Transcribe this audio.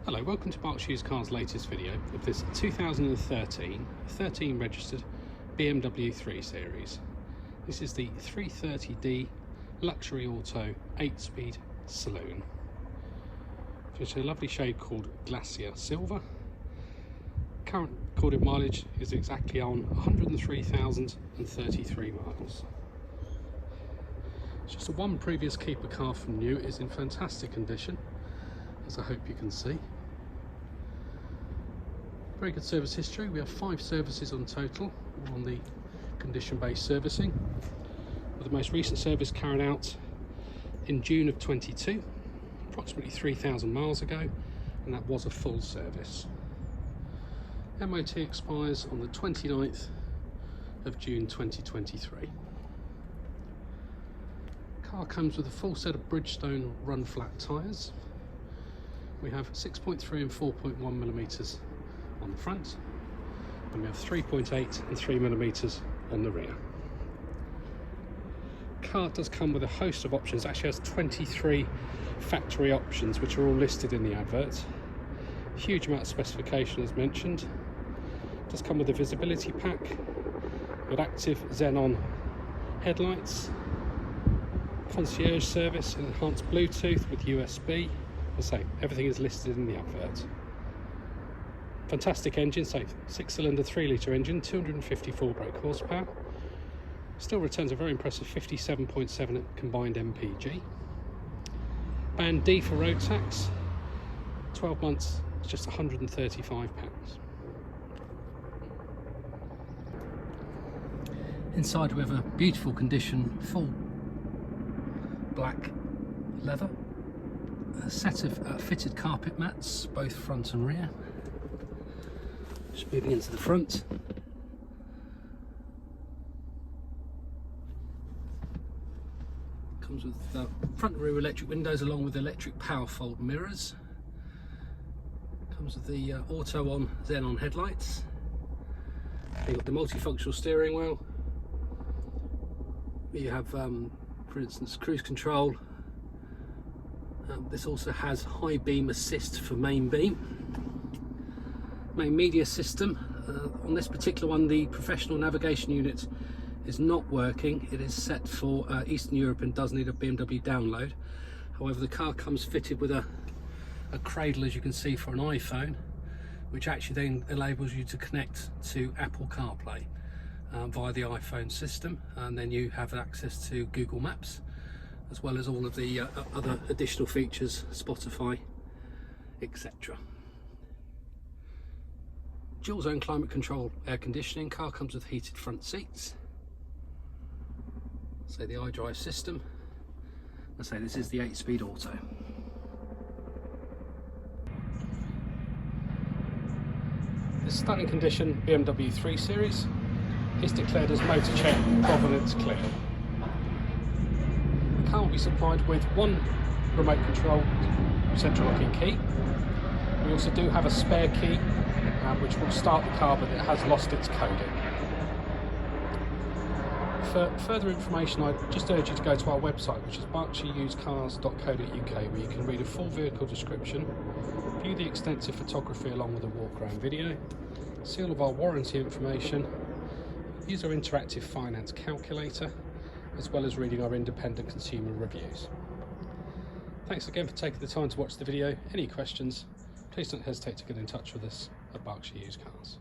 Hello, welcome to Berkshire Used Cars' latest video of this 2013 registered BMW 3 Series. This is the 330D Luxury Auto 8-speed Saloon. It's a lovely shade called Glacier Silver. Current recorded mileage is exactly on 103,033 miles. It's just a one previous keeper car from new. It is in fantastic condition, as I hope you can see. Very good service history. We have 5 services on total on the condition-based servicing, with the most recent service carried out in June of 22, approximately 3,000 miles ago, and that was a full service. MOT expires on the 29th of June 2023. Car comes with a full set of Bridgestone run flat tyres. We have 6.3 and 4.1 millimeters on the front, and we have 3.8 and 3 millimeters on the rear. Car does come with a host of options. It actually has 23 factory options, which are all listed in the advert. Huge amount of specification as mentioned. It does come with a visibility pack with active xenon headlights, concierge service, enhanced Bluetooth with USB. As I say, everything is listed in the advert. Fantastic engine, so 6-cylinder 3-litre engine, 254 brake horsepower. Still returns a very impressive 57.7 combined MPG. Band D for road tax. 12 months, it's just £135. Inside we have a beautiful condition, full black leather. A set of fitted carpet mats, both front and rear. Just moving into the front. Comes with front and rear electric windows along with electric power fold mirrors. Comes with the auto on xenon headlights. You've got the multifunctional steering wheel. You have, for instance, cruise control. This also has high beam assist for main beam. Main media system. On this particular one, the professional navigation unit is not working. It is set for Eastern Europe and does need a BMW download. However, the car comes fitted with a cradle, as you can see, for an iPhone, which actually then enables you to connect to Apple CarPlay via the iPhone system, and then you have access to Google Maps, as well as all of the other additional features, Spotify, etc. Dual zone climate control air conditioning. Car comes with heated front seats. So the iDrive system. I say this is the 8-speed auto. This stunning condition BMW 3 Series is declared as motor check provenance clear. The car will be supplied with one remote control central locking key. We also do have a spare key which will start the car, but it has lost its coding. For further information, I just urge you to go to our website, which is berkshireusedcars.co.uk, where you can read a full vehicle description, view the extensive photography along with a walk-around video, see all of our warranty information, use our interactive finance calculator, as well as reading our independent consumer reviews. Thanks again for taking the time to watch the video. Any questions, please don't hesitate to get in touch with us at Berkshire Used Cars.